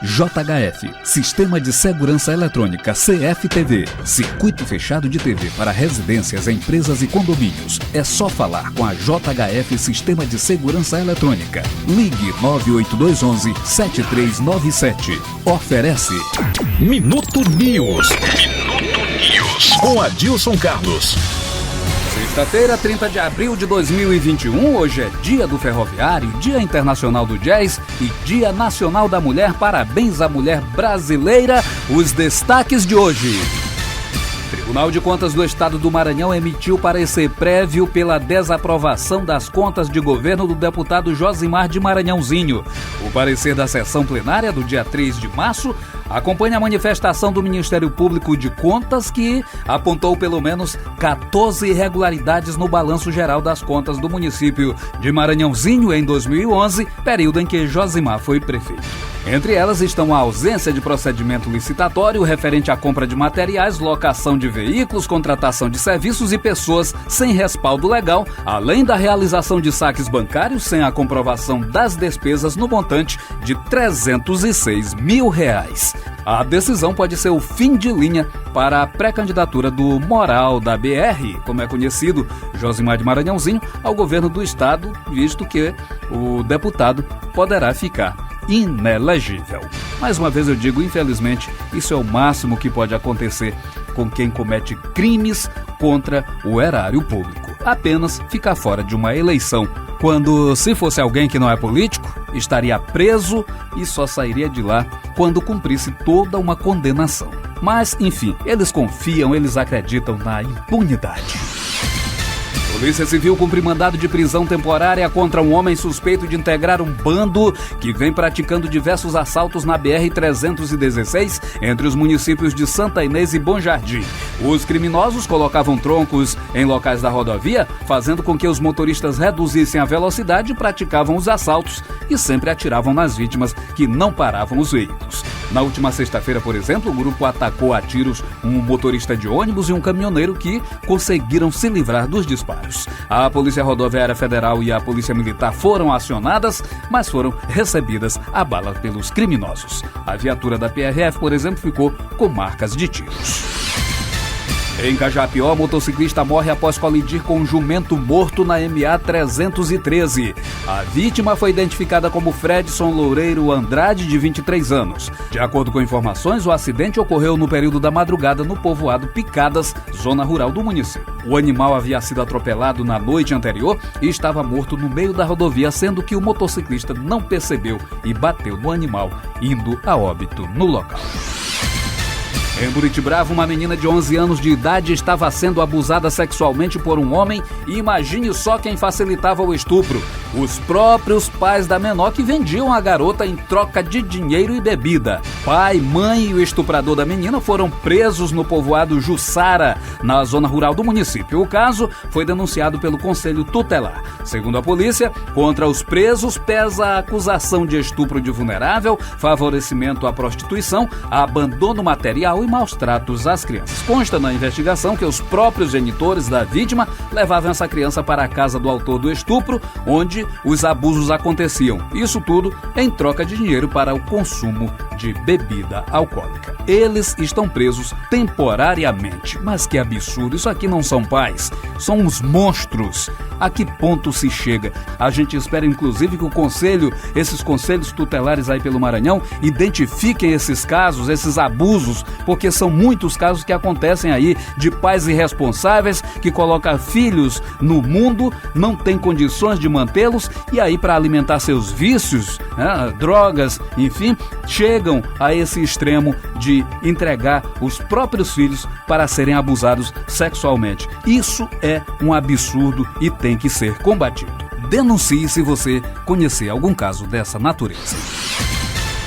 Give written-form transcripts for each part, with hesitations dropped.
JHF, Sistema de Segurança Eletrônica CFTV, circuito fechado de TV para residências, empresas e condomínios. É só falar com a JHF Sistema de Segurança Eletrônica. Ligue 98211-7397. Oferece Minuto News. Com Adilson Carlos. Sexta-feira, 30 de abril de 2021, hoje é Dia do Ferroviário, Dia Internacional do Jazz e Dia Nacional da Mulher. Parabéns à mulher brasileira. Os destaques de hoje. O Tribunal de Contas do Estado do Maranhão emitiu parecer prévio pela desaprovação das contas de governo do deputado Josimar de Maranhãozinho. O parecer da sessão plenária do dia 3 de março acompanha a manifestação do Ministério Público de Contas, que apontou pelo menos 14 irregularidades no balanço geral das contas do município de Maranhãozinho em 2011, período em que Josimar foi prefeito. Entre elas estão a ausência de procedimento licitatório referente à compra de materiais, locação de veículos, contratação de serviços e pessoas sem respaldo legal, além da realização de saques bancários sem a comprovação das despesas no montante de R$306 mil. A decisão pode ser o fim de linha para a pré-candidatura do Moral da BR, como é conhecido, Josimar de Maranhãozinho, ao governo do estado, visto que o deputado poderá ficar inelegível. Mais uma vez eu digo, infelizmente, isso é o máximo que pode acontecer com quem comete crimes contra o erário público. Apenas ficar fora de uma eleição, quando, se fosse alguém que não é político, estaria preso e só sairia de lá quando cumprisse toda uma condenação. Mas, enfim, eles confiam, eles acreditam na impunidade. Polícia Civil cumpre mandado de prisão temporária contra um homem suspeito de integrar um bando que vem praticando diversos assaltos na BR-316 entre os municípios de Santa Inês e Bom Jardim. Os criminosos colocavam troncos em locais da rodovia, fazendo com que os motoristas reduzissem a velocidade e praticavam os assaltos e sempre atiravam nas vítimas que não paravam os veículos. Na última sexta-feira, por exemplo, o grupo atacou a tiros um motorista de ônibus e um caminhoneiro que conseguiram se livrar dos disparos. A Polícia Rodoviária Federal e a Polícia Militar foram acionadas, mas foram recebidas a bala pelos criminosos. A viatura da PRF, por exemplo, ficou com marcas de tiros. Em Cajapió, motociclista morre após colidir com um jumento morto na MA 313. A vítima foi identificada como Fredson Loureiro Andrade, de 23 anos. De acordo com informações, o acidente ocorreu no período da madrugada no povoado Picadas, zona rural do município. O animal havia sido atropelado na noite anterior e estava morto no meio da rodovia, sendo que o motociclista não percebeu e bateu no animal, indo a óbito no local. Em Buritibrava, uma menina de 11 anos de idade estava sendo abusada sexualmente por um homem e imagine só quem facilitava o estupro. Os próprios pais da menor, que vendiam a garota em troca de dinheiro e bebida. Pai, mãe e o estuprador da menina foram presos no povoado Jussara, na zona rural do município. O caso foi denunciado pelo Conselho Tutelar. Segundo a polícia, contra os presos pesa a acusação de estupro de vulnerável, favorecimento à prostituição, abandono material e maus tratos às crianças. Consta na investigação que os próprios genitores da vítima levavam essa criança para a casa do autor do estupro, onde os abusos aconteciam. Isso tudo em troca de dinheiro para o consumo de bebida alcoólica. Eles estão presos temporariamente. Mas que absurdo, isso aqui não são pais, são uns monstros. A que ponto se chega? A gente espera, inclusive, que o conselho, esses conselhos tutelares aí pelo Maranhão, identifiquem esses casos, esses abusos, porque são muitos casos que acontecem aí de pais irresponsáveis que colocam filhos no mundo, não têm condições de mantê-los e aí, para alimentar seus vícios, drogas, enfim, chegam a esse extremo de entregar os próprios filhos para serem abusados sexualmente. Isso é um absurdo e tem que ser combatido. Denuncie se você conhecer algum caso dessa natureza.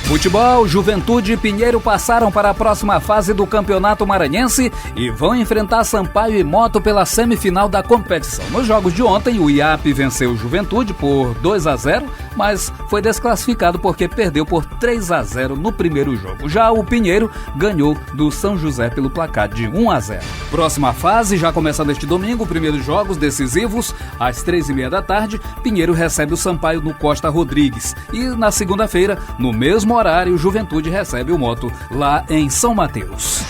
Futebol, Juventude e Pinheiro passaram para a próxima fase do Campeonato Maranhense e vão enfrentar Sampaio e Moto pela semifinal da competição. Nos jogos de ontem, o IAP venceu o Juventude por 2-0, mas foi desclassificado porque perdeu por 3-0 no primeiro jogo. Já o Pinheiro ganhou do São José pelo placar de 1-0. Próxima fase, já começando este domingo, primeiros jogos decisivos, às 3h30 da tarde, Pinheiro recebe o Sampaio no Costa Rodrigues. E na segunda-feira, no mesmo mesmo horário, Juventude recebe o moto lá em São Mateus.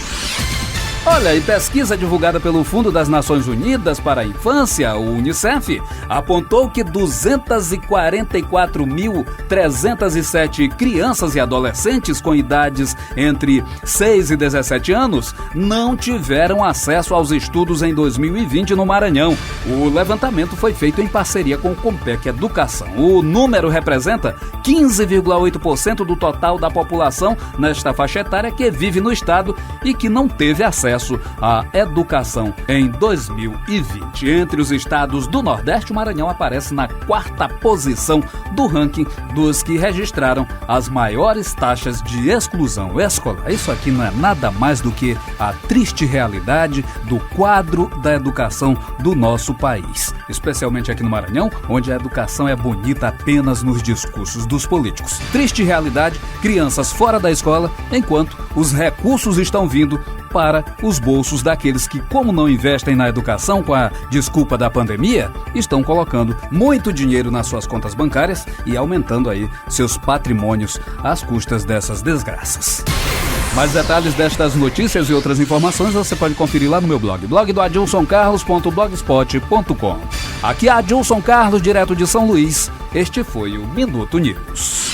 Olha, e pesquisa divulgada pelo Fundo das Nações Unidas para a Infância, o UNICEF, apontou que 244.307 crianças e adolescentes com idades entre 6 e 17 anos não tiveram acesso aos estudos em 2020 no Maranhão. O levantamento foi feito em parceria com o Compec Educação. O número representa 15,8% do total da população nesta faixa etária que vive no estado e que não teve acesso à educação em 2020. Entre os estados do Nordeste, o Maranhão aparece na 4ª posição do ranking dos que registraram as maiores taxas de exclusão escolar. Isso aqui não é nada mais do que a triste realidade do quadro da educação do nosso país, especialmente aqui no Maranhão, onde a educação é bonita apenas nos discursos dos políticos. Triste realidade, crianças fora da escola, enquanto os recursos estão vindo para os bolsos daqueles que, como não investem na educação com a desculpa da pandemia, estão colocando muito dinheiro nas suas contas bancárias e aumentando aí seus patrimônios às custas dessas desgraças. Mais detalhes destas notícias e outras informações você pode conferir lá no meu blog do adilsoncarlos.blogspot.com. Aqui é Adilson Carlos, direto de São Luís. Este foi o Minuto News.